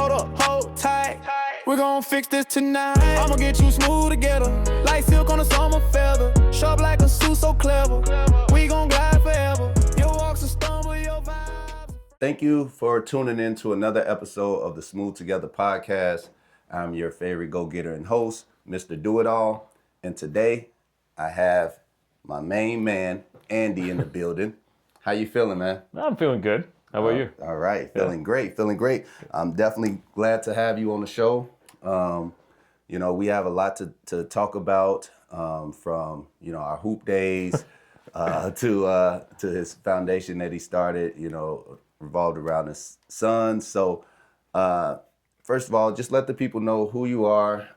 Hold up, hold tight. We gon' fix this tonight. I'ma get you smooth together, like silk on a summer feather. Sharp like a suit, so clever. We gon' glide forever. Your walks will stumble, your vibes. Thank you for tuning in to another episode of the Smooth Together podcast. I'm your favorite go-getter and host, Mr. Do-It-All. And today, I have my main man, Andy, in the building. How you feeling, man? I'm feeling good. How about you? All right, feeling great. I'm definitely glad to have you on the show. We have a lot to talk about, from our hoop days to his foundation that he started, revolved around his son. So first of all, just let the people know who you are,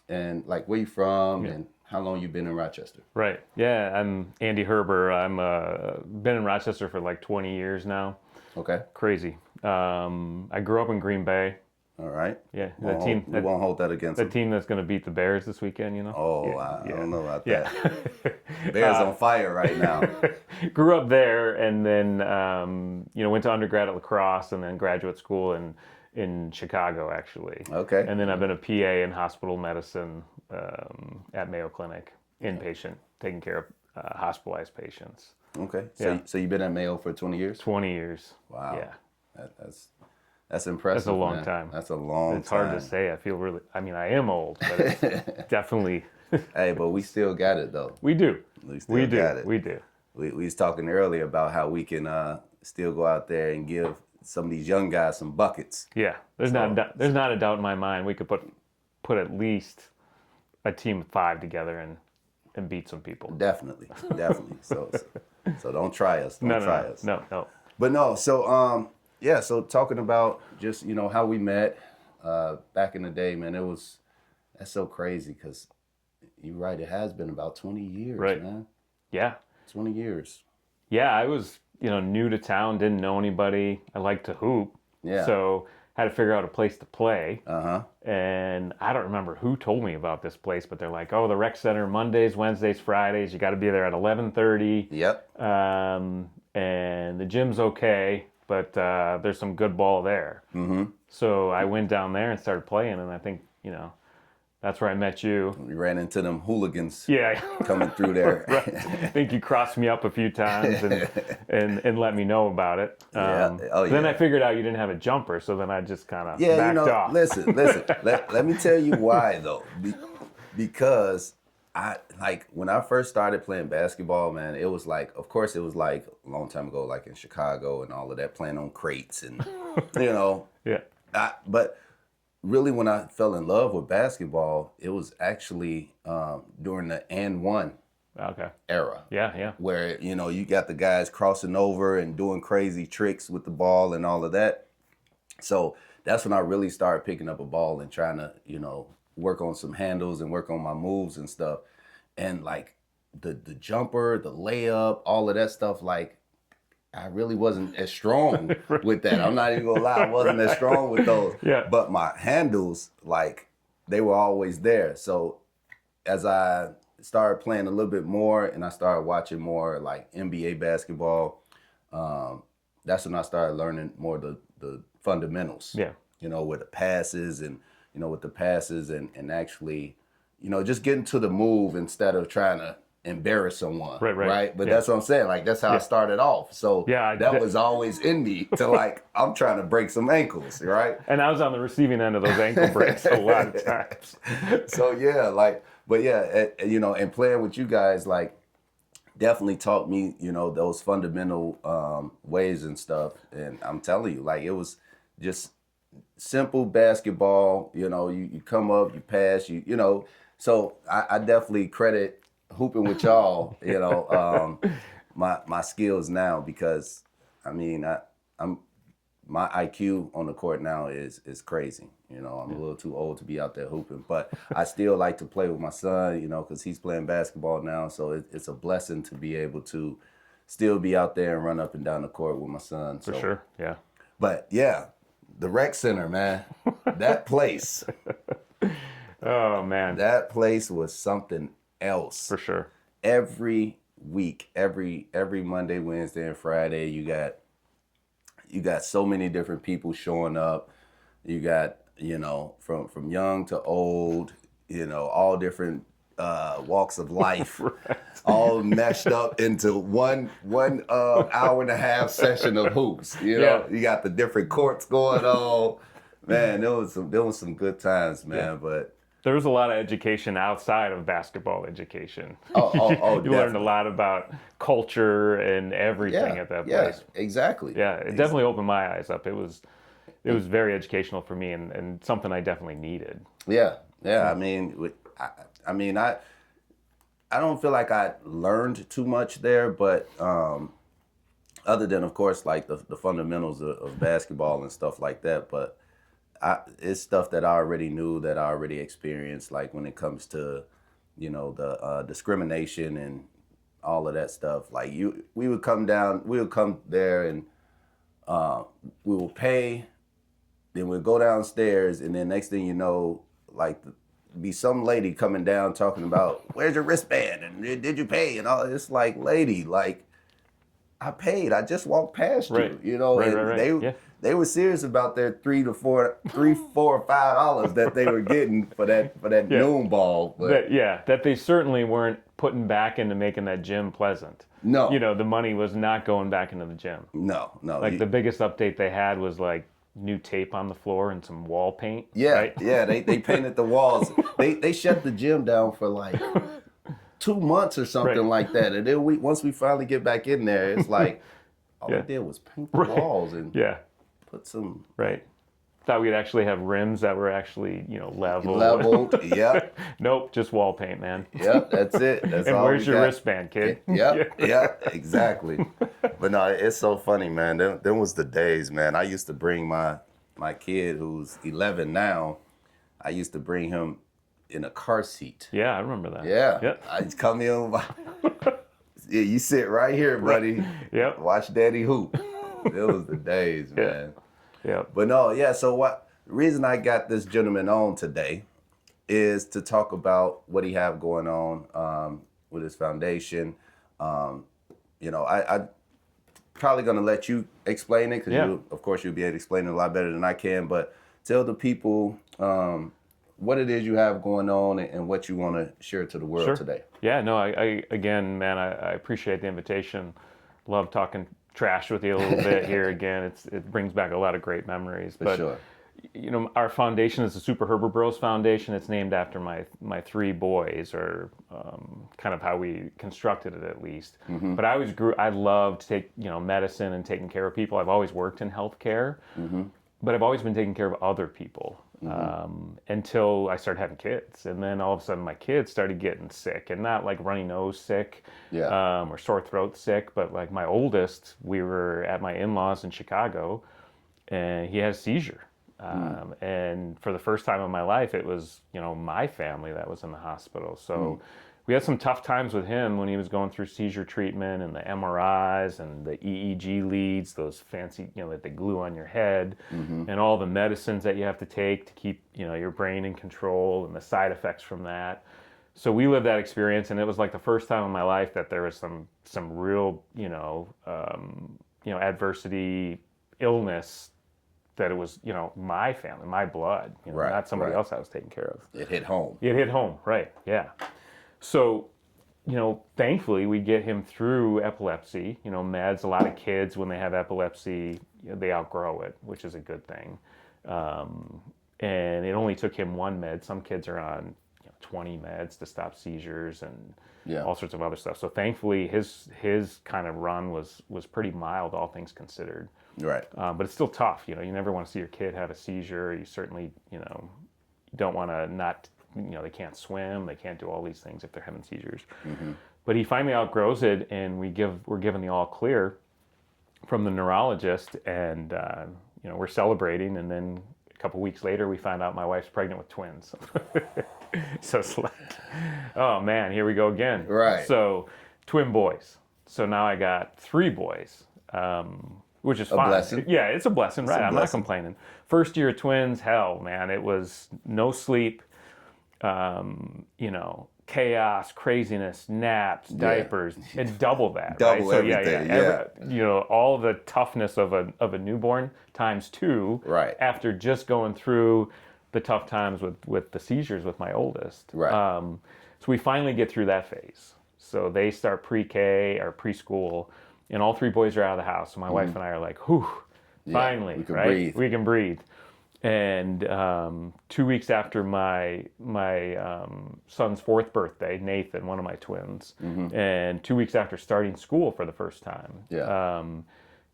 and like where you from and how long you've been in Rochester. Right. Yeah, I'm Andy Herber. I'm been in Rochester for like 20 years now. Okay. Crazy. I grew up in Green Bay. All right. Yeah, We won't hold that against the him. team that's going to beat the Bears this weekend, Oh, Yeah, I don't know about yeah. that. Bears on fire right now. Grew up there, and then went to undergrad at La Crosse, and then graduate school in Chicago, actually. Okay. And then I've been a PA in hospital medicine at Mayo Clinic, inpatient, taking care of hospitalized patients. Okay. Yeah. So you've been at Mayo for 20 years? 20 years. Wow. Yeah. That's impressive. That's a long man. time. That's a long time. It's hard to say. I am old, but it's definitely. Hey, but we still got it though. We do. We still We do. got it. We do. We was talking earlier about how we can still go out there and give some of these young guys some buckets. Yeah. There's not a doubt in my mind. We could put at least a team of 5 together and beat some people. Definitely. So don't try us. Don't try us. No. But no, so so talking about just, how we met back in the day, man, that's so crazy because you're right, it has been about 20 years, Right. man. Yeah. 20 years. Yeah, I was, new to town, didn't know anybody. I liked to hoop. Yeah. So had to figure out a place to play. Uh-huh. And I don't remember who told me about this place, but they're like, oh, the rec center, Mondays, Wednesdays, Fridays, you got to be there at 11:30. Yep. And the gym's okay, but there's some good ball there. Mm-hmm. So I went down there and started playing, and I think, that's where I met you. We ran into them hooligans Yeah. coming through there. Right. I think you crossed me up a few times and let me know about it. Yeah. Then I figured out you didn't have a jumper, so then I just kind of Yeah, backed off. listen. let me tell you why though. Because when I first started playing basketball, man, it was like, of course, it was like a long time ago, like in Chicago and all of that, playing on crates and Yeah. But really, when I fell in love with basketball, it was actually during the and one Okay. era. Yeah. Where, you got the guys crossing over and doing crazy tricks with the ball and all of that. So that's when I really started picking up a ball and trying to, work on some handles and work on my moves and stuff. And like the jumper, the layup, all of that stuff, like I really wasn't as strong with that. I'm not even gonna lie, I wasn't as strong with those. Yeah. But my handles, like, they were always there. So as I started playing a little bit more and I started watching more like NBA basketball, that's when I started learning more the fundamentals. Yeah. With the passes and actually, just getting to the move instead of trying to embarrass someone. Right. But Yeah. that's what I'm saying. Like, that's how I started off. So Yeah, that was always in me to like, I'm trying to break some ankles, right? And I was on the receiving end of those ankle breaks a lot of times. So and playing with you guys, like, definitely taught me, those fundamental ways and stuff. And I'm telling you, like, it was just simple basketball. You come up, you pass, So I definitely credit hooping with y'all, my skills now, because I'm my IQ on the court now is crazy. I'm a little too old to be out there hooping, but I still like to play with my son, because he's playing basketball now. So it's a blessing to be able to still be out there and run up and down the court with my son. For sure, yeah. But yeah, the rec center, man, that place. Oh man, That place was something else. for sure. Every week, every Monday, Wednesday, and Friday, you got so many different people showing up. You got, from young to old, all different walks of life, all meshed up into one hour and a half session of hoops. Yeah. You got the different courts going on. Man, there was some good times, man. Yeah. But there was a lot of education outside of basketball education. oh, you learned a lot about culture and everything at that place. Yeah, exactly. Yeah, it definitely opened my eyes up. It was very educational for me and something I definitely needed. Yeah. I mean, I don't feel like I learned too much there, but other than, of course, like the fundamentals of basketball and stuff like that. But it's stuff that I already knew, that I already experienced, like when it comes to, the discrimination and all of that stuff. Like we would come there and we will pay, then we'll go downstairs, and then next thing you know, like be some lady coming down talking about, where's your wristband and did you pay and all. It's like, lady, like, I paid. I just walked past you. Right. They were serious about their $3, $4, or $5 that they were getting for that noon ball. But that they certainly weren't putting back into making that gym pleasant. No. The money was not going back into the gym. No. Like the biggest update they had was like new tape on the floor and some wall paint. Yeah, right? yeah. They painted the walls. They shut the gym down for like 2 months or something like that. And then once we finally get back in there, it's like all we did was paint the walls and put some Thought we'd actually have rims that were actually leveled. Yep. Nope, just wall paint, man. Yep, that's it. That's and all where's we your got. wristband, kid? Yep, exactly. But no, it's so funny, man. Them was the days, man. I used to bring my kid, who's 11 now. I used to bring him in a car seat. Yeah, I remember that. Yeah. Yep. I'd come in. Yeah, you sit right here, buddy. Yep. Watch Daddy hoop. It was the days, man. Yeah. But no, so the reason I got this gentleman on today is to talk about what he have going on with his foundation. I probably gonna let you explain it because of course you'll be able to explain it a lot better than I can. But tell the people what it is you have going on and what you want to share to the world today. Yeah, no, I again, man, I appreciate the invitation. Love talking trash with you a little bit here again. It brings back a lot of great memories. For sure. Our foundation is the Super Herbert Bros Foundation. It's named after my 3 boys, or kind of how we constructed it, at least. Mm-hmm. But I loved medicine and taking care of people. I've always worked in healthcare, but I've always been taking care of other people. Until I started having kids, and then all of a sudden my kids started getting sick, and not like runny nose sick, or sore throat sick, but like my oldest, we were at my in-laws in Chicago, and he had a seizure, and for the first time in my life, it was my family that was in the hospital. So we had some tough times with him when he was going through seizure treatment and the MRIs and the EEG leads, those fancy, that they glue on your head, and all the medicines that you have to take to keep, your brain in control, and the side effects from that. So we lived that experience, and it was like the first time in my life that there was some real, adversity, illness, that it was, my family, my blood, not somebody else I was taking care of. It hit home. It hit home, right, yeah. So, thankfully we get him through epilepsy, meds. A lot of kids, when they have epilepsy, they outgrow it, which is a good thing. And it only took him 1 med. Some kids are on 20 meds to stop seizures and all sorts of other stuff. So thankfully his kind of run was pretty mild, all things considered. Right. But it's still tough. You never want to see your kid have a seizure. You certainly, don't want to not, they can't swim, they can't do all these things if they're having seizures. But he finally outgrows it, and we're given the all clear from the neurologist, and we're celebrating, and then a couple weeks later we find out my wife's pregnant with twins. So it's like, oh man, here we go again. Right. So twin boys. So now I got 3 boys, which is fine. Blessing. Yeah, it's a blessing, right? I'm not blessing. complaining. First year of twins, hell, man, it was no sleep. chaos, craziness, naps, diapers, and double that. Double right? So everything, all the toughness of a newborn times 2. Right. After just going through the tough times with the seizures with my oldest. Right. So we finally get through that phase. So they start pre-K or preschool, and all 3 boys are out of the house. So my wife and I are like, whew, finally, we can right? breathe. We can breathe. And 2 weeks after my son's 4th birthday, Nathan, one of my twins, and 2 weeks after starting school for the first time,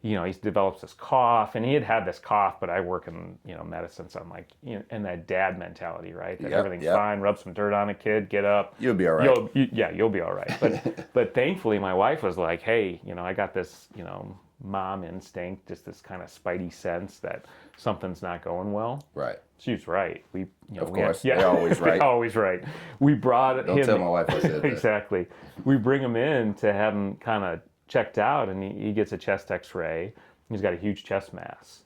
he develops this cough, and he had this cough, but I work in medicine, so I'm like, and that dad mentality, right? That everything's fine. Rub some dirt on a kid, get up. You'll be all right. You'll be all right. But thankfully, my wife was like, hey, I got this, mom instinct, just this kind of spidey sense that something's not going well. Right. She's right. Of course, they're always right. They're always right. We brought Don't him. tell my wife I said that. Exactly. We bring him in to have him kind of checked out, and he gets a chest X-ray. He's got a huge chest mass.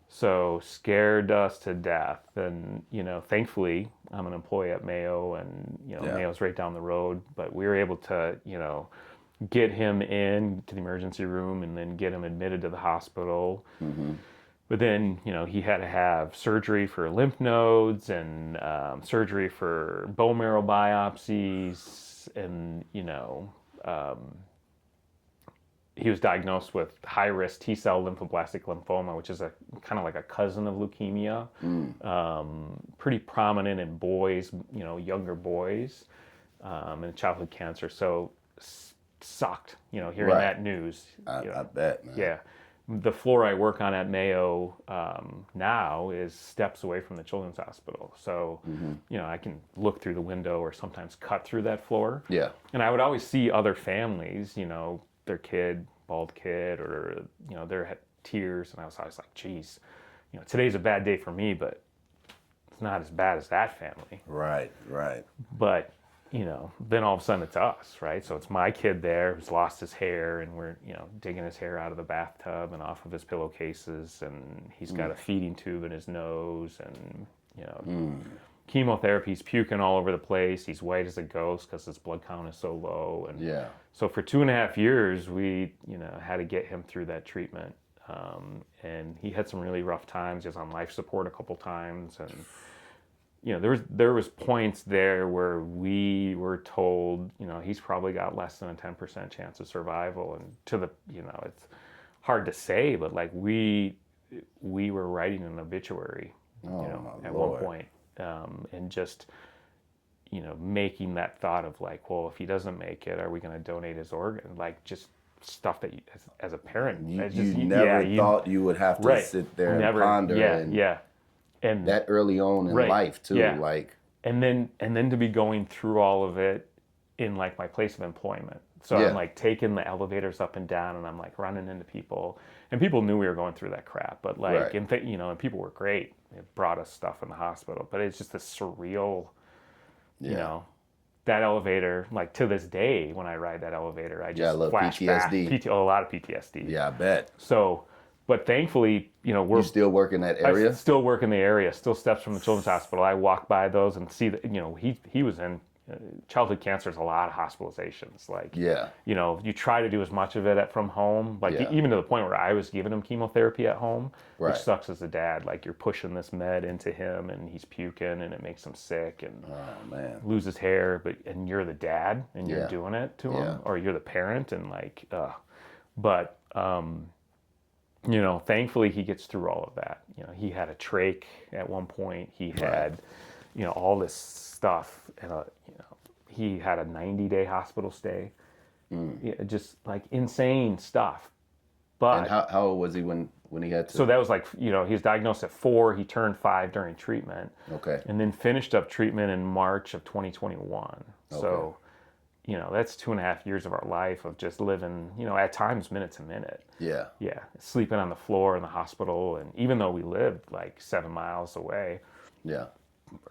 So scared us to death. And thankfully, I'm an employee at Mayo, and Mayo's right down the road. But we were able to get him in to the emergency room and then get him admitted to the hospital. But then, he had to have surgery for lymph nodes and surgery for bone marrow biopsies. And, he was diagnosed with high-risk T-cell lymphoblastic lymphoma, which is a kind of like a cousin of leukemia. Pretty prominent in boys, younger boys, and childhood cancer. So sucked, hearing that news. I bet, man. Yeah. The floor I work on at Mayo now is steps away from the Children's Hospital. So, I can look through the window or sometimes cut through that floor. Yeah. And I would always see other families, their kid, bald kid, or, their had tears. And I was always like, geez, today's a bad day for me, but it's not as bad as that family. Right. But then all of a sudden it's us, right? So it's my kid there who's lost his hair, and we're, digging his hair out of the bathtub and off of his pillowcases, and he's got a feeding tube in his nose, and, chemotherapy's puking all over the place. He's white as a ghost because his blood count is so low. And so for 2.5 years, we, had to get him through that treatment. And he had some really rough times. He was on life support a couple times, and there was points there where we were told, he's probably got less than a 10% chance of survival. And to the, it's hard to say, but like we were writing an obituary, at one point, and just, making that thought of like, well, if he doesn't make it, are we going to donate his organ? Like just stuff that as a parent, you never thought you would have to sit there and ponder. And that early on in life too, like, and then to be going through all of it in like my place of employment. So I'm like taking the elevators up and down, and I'm like running into people, and people knew we were going through that crap, but like, and people were great. It brought us stuff in the hospital, but it's just a surreal, that elevator, like to this day, when I ride that elevator, I just flash PTSD. back. A lot of PTSD. Yeah, I bet. So, but thankfully, we're you still work in that area. I still work in the area. Still steps from the Children's Hospital. I walk by those and see that he was in childhood cancer. Is a lot of hospitalizations. Like you try to do as much of it from home. Like even to the point where I was giving him chemotherapy at home, which sucks as a dad. Like you're pushing this med into him, and he's puking, and it makes him sick, and loses hair. And you're the dad, and you're doing it to him, or you're the parent, and like, but. Thankfully he gets through all of that. He had a trach at one point. He had, all this stuff, and he had a 90-day hospital stay. Just like insane stuff. But and how old was he when he had to? So that was like, he was diagnosed at 4. He turned 5 during treatment. Okay. And then finished up treatment in March of 2021. Okay. So, that's 2.5 years of our life of just living, at times minute to minute. Yeah. Yeah. Sleeping on the floor in the hospital. And even though we lived like 7 miles away. Yeah.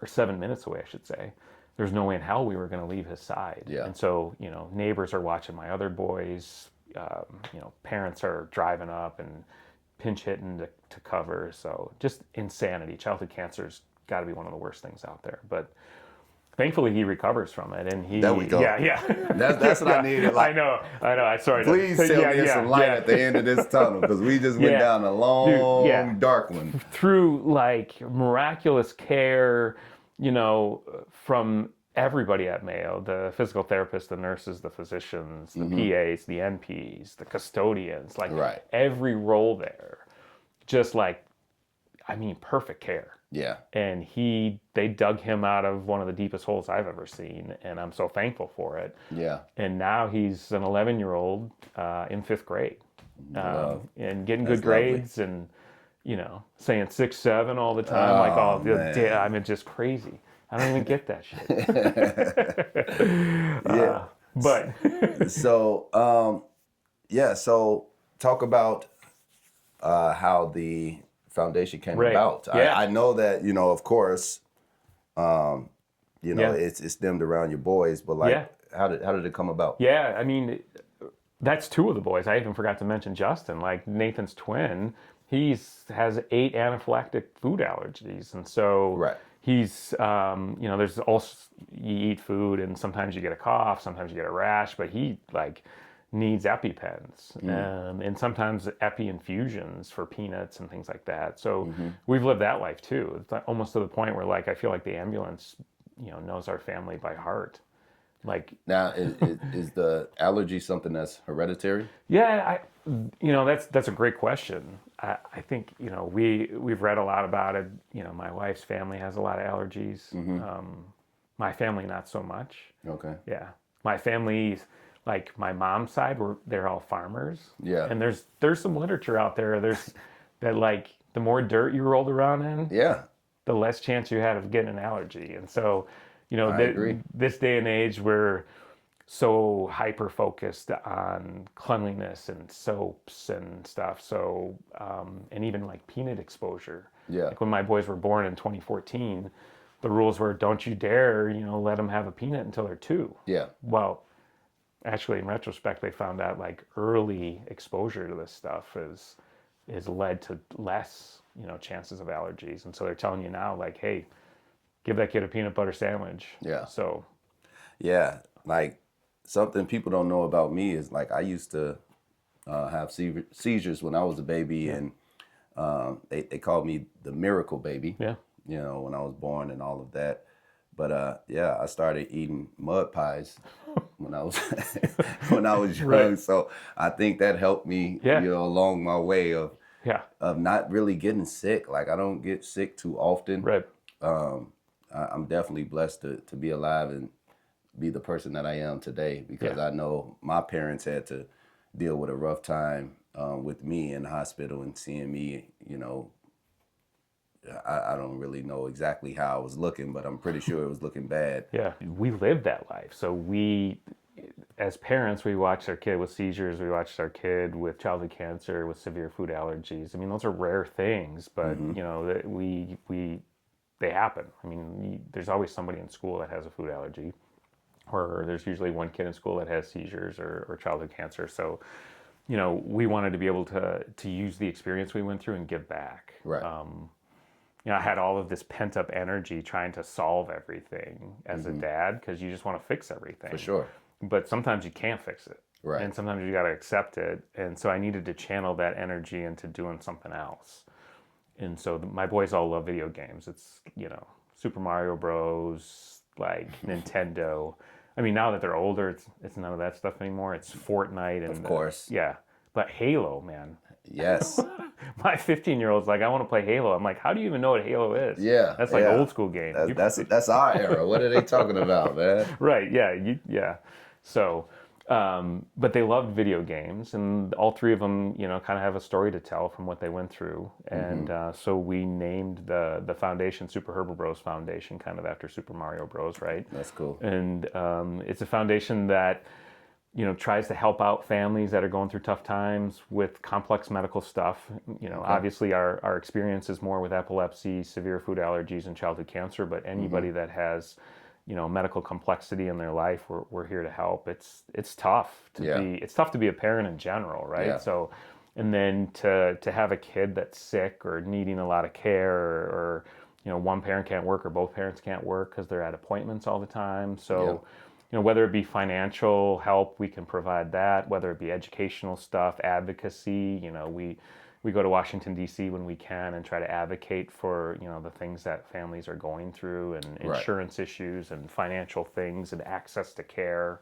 Or 7 minutes away, I should say. There's no way in hell we were going to leave his side. Yeah. And so, neighbors are watching my other boys. Parents are driving up and pinch hitting to cover. So just insanity. Childhood cancer's got to be one of the worst things out there. But Thankfully, he recovers from it, and he. There we go. Yeah. That's what I needed. Like, I know. I sorry. please tell me some light at the end of this tunnel, because we just went Yeah. down a long, dark one. Through like miraculous care, from everybody at Mayo, the physical therapists, the nurses, the physicians, the PAs, the NPs, the custodians, like Right. every role there, just like, perfect care. Yeah. And they dug him out of one of the deepest holes I've ever seen, and I'm so thankful for it. Yeah. And now he's an 11-year-old in 5th grade, and getting good That's lovely. grades, and saying 6, 7 all the time, like all the man. day. It's just crazy. I don't even get that shit. Yeah. But So, so talk about how the foundation came Right. about. Yeah. I know that, of course, Yeah. it's stemmed around your boys, but like, Yeah. how did it come about? yeah, that's 2 of the boys. I even forgot to mention Justin, like Nathan's twin. Has 8 anaphylactic food allergies, and so Right. he's there's also, you eat food and sometimes you get a cough, sometimes you get a rash, but he like needs EpiPens, and sometimes epi infusions for peanuts and things like that. So we've lived that life too. It's like almost to the point where like I feel like the ambulance knows our family by heart. Like, Now, is the allergy something that's hereditary? yeah, that's a great question. I think we've read a lot about it. My wife's family has a lot of allergies. My family not so much. Okay. Yeah, my family, like my mom's side, they're all farmers. Yeah. and there's some literature out there. There's that like the more dirt you rolled around in, Yeah. the less chance you had of getting an allergy. And so, I agree. this day and age, we're so hyper focused on cleanliness and soaps and stuff. So, and even like peanut exposure. Yeah. Like when my boys were born in 2014, the rules were don't you dare, let them have a peanut until they're 2. Yeah. Well, actually, in retrospect, they found out like early exposure to this stuff is led to less, chances of allergies. And so they're telling you now, like, hey, give that kid a peanut butter sandwich. Yeah. So, Yeah, like something people don't know about me is like I used to have seizures when I was a baby, and they called me the miracle baby. yeah. When I was born and all of that. But I started eating mud pies when I was when I was young. Right. So I think that helped me, Yeah. along my way of Yeah. not really getting sick. Like I don't get sick too often. Right. I'm definitely blessed to be alive and be the person that I am today, because Yeah. I know my parents had to deal with a rough time with me in the hospital and seeing me, I don't really know exactly how I was looking, but I'm pretty sure it was looking bad. Yeah. We lived that life. So as parents, we watched our kid with seizures. We watched our kid with childhood cancer, with severe food allergies. Those are rare things, but that they happen. There's always somebody in school that has a food allergy, or there's usually one kid in school that has seizures or childhood cancer. So, we wanted to be able to use the experience we went through and give back. Right. I had all of this pent up energy trying to solve everything as a dad, because you just want to fix everything. For sure. But sometimes you can't fix it. Right. And sometimes you got to accept it. And so I needed to channel that energy into doing something else. And so my boys all love video games. It's, Super Mario Bros, like Nintendo. Now that they're older, it's none of that stuff anymore. It's Fortnite. And, Of course. yeah. But Halo, man. Yes. My 15-year-old's like, I want to play Halo. I'm like, how do you even know what Halo is? Yeah. That's like yeah. old school game. That's our era. What are they talking about, man? Right. Yeah. Yeah. So, but they loved video games, and all 3 of them, kind of have a story to tell from what they went through. And so we named the foundation Super Herbert Bros Foundation, kind of after Super Mario Bros. Right. That's cool. And it's a foundation that tries to help out families that are going through tough times with complex medical stuff. Obviously our experience is more with epilepsy, severe food allergies, and childhood cancer, but anybody that has, medical complexity in their life, we're here to help. It's tough to be a parent in general, right? Yeah. So, and then to have a kid that's sick or needing a lot of care, or one parent can't work or both parents can't work because they're at appointments all the time. So, Yep. whether it be financial help, we can provide that. Whether it be educational stuff, advocacy, we go to Washington D.C. when we can and try to advocate for the things that families are going through and Right. insurance issues and financial things and access to care.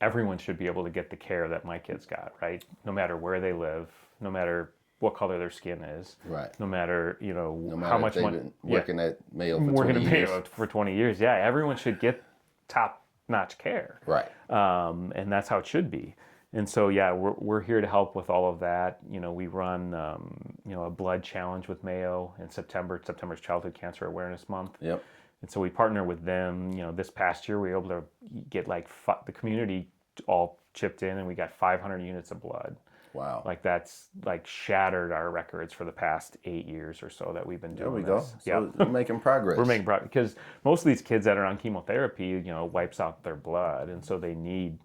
Everyone should be able to get the care that my kids got, right? No matter where they live, no matter what color their skin is, Right. no matter No matter how if much they've money. been working at Mayo for Working 20 at years. Mayo for 20 years. Yeah, everyone should get top-notch care. Right. And that's how it should be. And so, yeah, we're here to help with all of that. We run, a blood challenge with Mayo in September. September's Childhood Cancer Awareness Month. Yep. And so we partner with them. This past year we were able to get the community all chipped in, and we got 500 units of blood. Wow. That's shattered our records for the past 8 years or so that we've been There doing we go. this. So we're making progress. We're making progress because most of these kids that are on chemotherapy, wipes out their blood, and so they need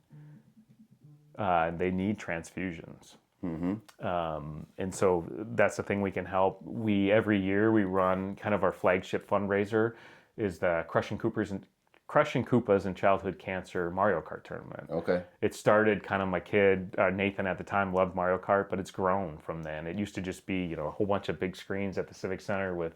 transfusions. And so that's the thing we can help. Every year we run kind of our flagship fundraiser is the Crushing Koopas and Childhood Cancer Mario Kart tournament. Okay. It started kind of my kid, Nathan at the time loved Mario Kart, but it's grown from then. It used to just be, a whole bunch of big screens at the Civic Center with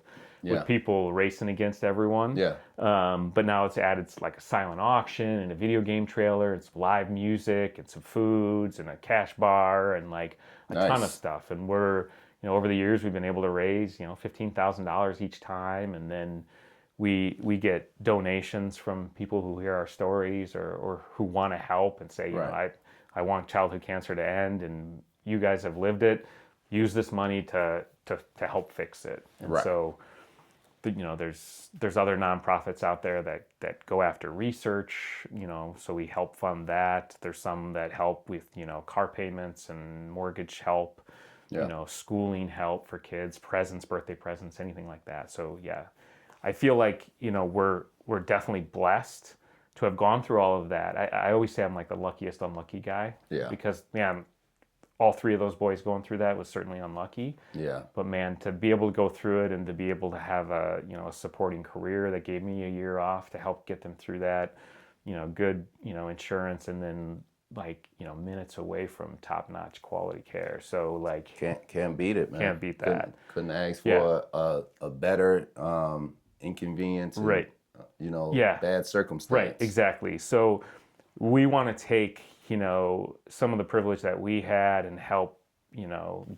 people racing against everyone. Yeah. But now it's added like a silent auction and a video game trailer. It's live music and some foods and a cash bar and like a ton of stuff. And we're, over the years we've been able to raise, $15,000 each time, and then we get donations from people who hear our stories or who want to help and say, I want childhood cancer to end, and you guys have lived it. Use this money to help fix it. And so, there's other nonprofits out there that go after research. So we help fund that. There's some that help with car payments and mortgage help. Schooling help for kids, birthday presents, anything like that. So yeah. I feel like, we're definitely blessed to have gone through all of that. I always say I'm like the luckiest unlucky guy. Yeah. Because, man, all three of those boys going through that was certainly unlucky. Yeah. But, man, to be able to go through it and to be able to have a supporting career that gave me a year off to help get them through that, good, insurance, and then minutes away from top-notch quality care. So can't beat it, man. Can't beat that. Couldn't ask for a better inconvenience. And, right. Bad circumstance. Right. Exactly. So we want to take some of the privilege that we had and help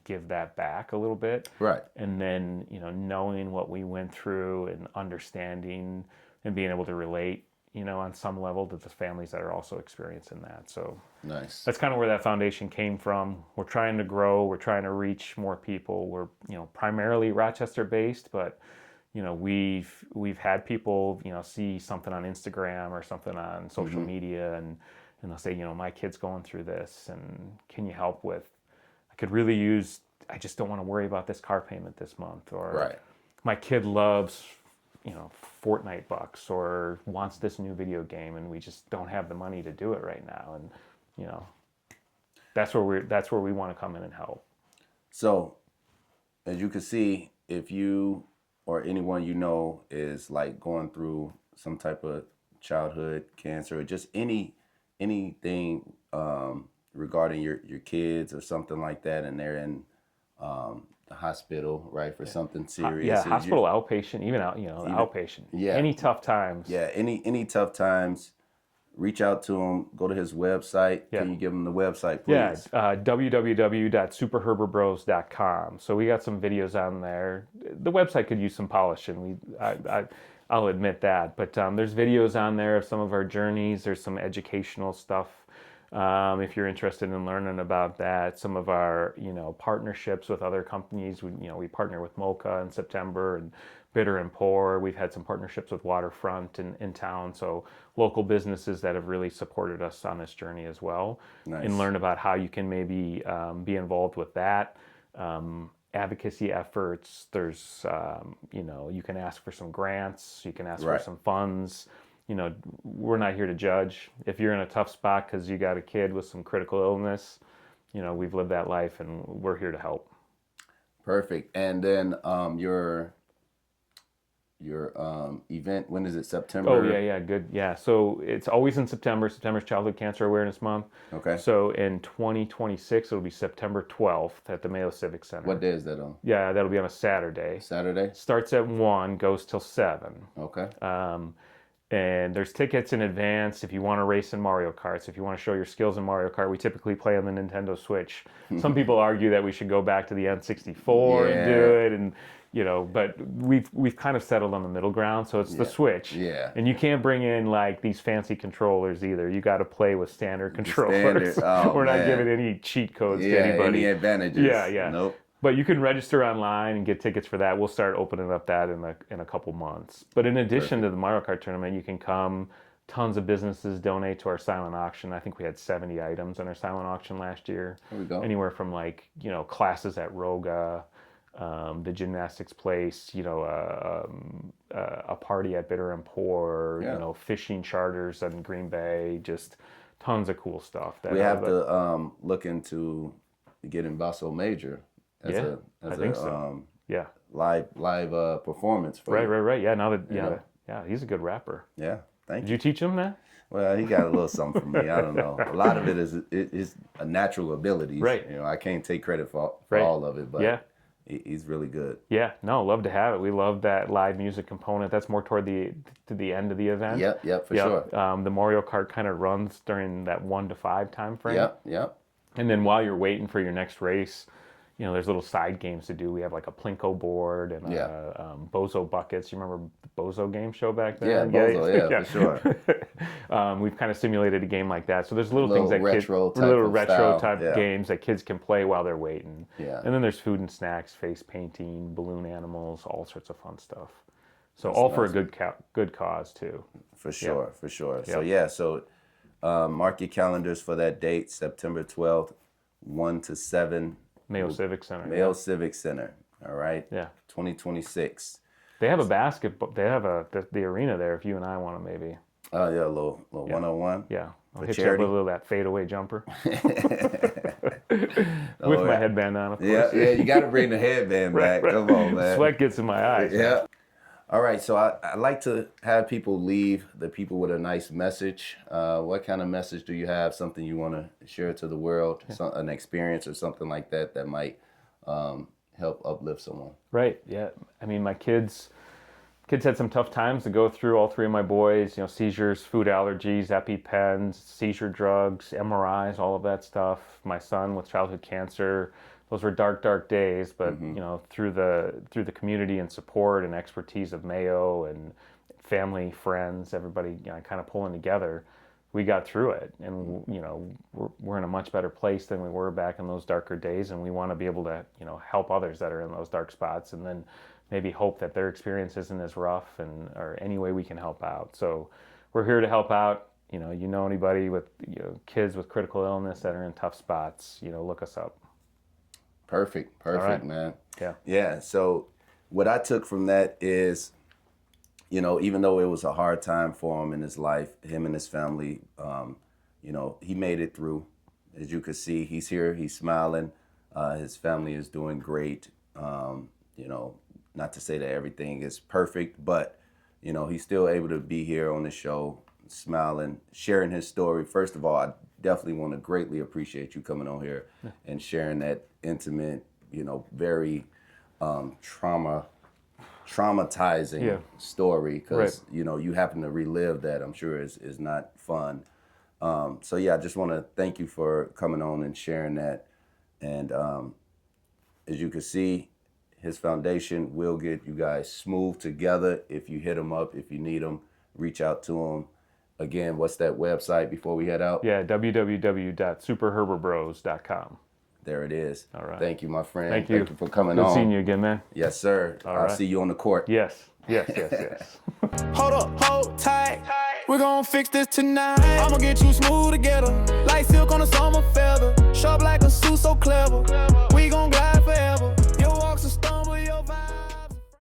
give that back a little bit. Right. And then knowing what we went through and understanding and being able to relate on some level to the families that are also experiencing that. So nice. That's kind of where that foundation came from. We're trying to grow. We're trying to reach more people. We're, primarily Rochester based, but, we've had people, see something on Instagram or something on social media and they'll say, my kid's going through this and can you help with, I could really use, I just don't want to worry about this car payment this month, or my kid loves Fortnite bucks or wants this new video game and we just don't have the money to do it right now. And that's where we want to come in and help. So as you can see, if you or anyone is like going through some type of childhood cancer or just anything regarding your kids or something like that, and they're in the hospital, right, for something serious. Yeah, hospital outpatient, even outpatient. Yeah. Any tough times. Yeah, any tough times, reach out to him. Go to his website. Yeah. Can you give him the website, please? Yeah, www.superherberbros.com. So we got some videos on there. The website could use some polishing. I'll admit that. But there's videos on there of some of our journeys. There's some educational stuff. If you're interested in learning about that, some of our, partnerships with other companies, we partner with Mocha in September and Bitter and Pour. We've had some partnerships with Waterfront in town. So local businesses that have really supported us on this journey as well. Nice. And learn about how you can maybe be involved with that. Advocacy efforts. There's, you can ask for some grants. You can ask for some funds. We're not here to judge. If you're in a tough spot because you got a kid with some critical illness, we've lived that life and we're here to help. Perfect. And then your event. When is it? September? Oh, yeah, good. Yeah, so it's always in September. September's Childhood Cancer Awareness Month. Okay. So in 2026, it'll be September 12th at the Mayo Civic Center. What day is that on? Yeah, that'll be on a Saturday. Saturday? Starts at 1, goes till 7. Okay. And there's tickets in advance if you want to race in Mario Karts, if you want to show your skills in Mario Kart. We typically play on the Nintendo Switch. Some people argue that we should go back to the N64 and do it, and but we've kind of settled on the middle ground, so it's the Switch. Yeah. And you can't bring in like these fancy controllers either. You got to play with standard controllers. We're not giving any cheat codes to anybody. Any advantages. Yeah. Nope. But you can register online and get tickets for that. We'll start opening up that in a couple months. But in addition to the Mario Kart tournament, you can come. Tons of businesses donate to our silent auction. I think we had 70 items in our silent auction last year. There we go. Anywhere from classes at Roga, the gymnastics place, a party at Bitter and Pour, fishing charters in Green Bay, just tons of cool stuff. We have to look into getting Basso Major. I think so. Live performance for you. Right. Yeah, now that he's a good rapper. Yeah, thank you. Did you teach him that? Well, he got a little something from me. I don't know. A lot of it is a natural abilities. Right. I can't take credit for all of it, but he's really good. Yeah, no, love to have it. We love that live music component. That's more toward the end of the event. Yep, for sure. The Mario Kart kind of runs during that 1 to 5 time frame. Yep. And then while you're waiting for your next race, there's little side games to do. We have like a Plinko board and Bozo buckets. You remember the Bozo game show back then? Yeah, Bozo, for sure. We've kind of simulated a game like that. So there's little things that retro type games that kids can play while they're waiting. Yeah. And then there's food and snacks, face painting, balloon animals, all sorts of fun stuff. So all for a good cause too. For sure. Yep. So mark your calendars for that date, September 12th, 1 to 7. Mayo Civic Center. Mayo Civic Center. All right. Yeah. 2026. They have a basketball. They have the arena there. If you and I want to maybe. Oh yeah, a little 101. Yeah. I'll For hit charity. you up with a little that fadeaway jumper. With my headband on, of course. Yeah. You got to bring the headband back. Right. Come on, man. Sweat gets in my eyes. Yeah. All right, so I like to have people leave the people with a nice message. What kind of message do you have? Something you want to share to the world? An experience or something like that might help uplift someone? Right, yeah. I mean, my kids had some tough times to go through, all 3 of my boys, seizures, food allergies, EpiPens, seizure drugs, MRIs, all of that stuff. My son with childhood cancer. Those were dark days, but through the community and support and expertise of Mayo and family, friends, everybody kind of pulling together, we got through it. And we're in a much better place than we were back in those darker days, and we want to be able to help others that are in those dark spots, and then maybe hope that their experience isn't as rough, or any way we can help out. So we're here to help out. Anybody with kids with critical illness that are in tough spots, look us up. Perfect, right. Man. Yeah. So what I took from that is, even though it was a hard time for him in his life, him and his family, he made it through. As you can see, he's here, he's smiling. His family is doing great. Not to say that everything is perfect, but, he's still able to be here on the show, smiling, sharing his story. First of all, I definitely want to greatly appreciate you coming on here and sharing that intimate, very traumatizing story, because you happen to relive that. I'm sure is not fun. I just want to thank you for coming on and sharing that. And as you can see, his foundation will get you guys smooth together. If you hit him up, if you need him, reach out to him. Again, what's that website before we head out? Yeah, www.superherberbros.com. There it is. All right. Thank you, my friend. Thank you for coming on. Good seeing you again, man. Yes, sir. I'll see you on the court. Yes. Hold up, hold tight. We're gonna fix this tonight. I'ma get you smooth together.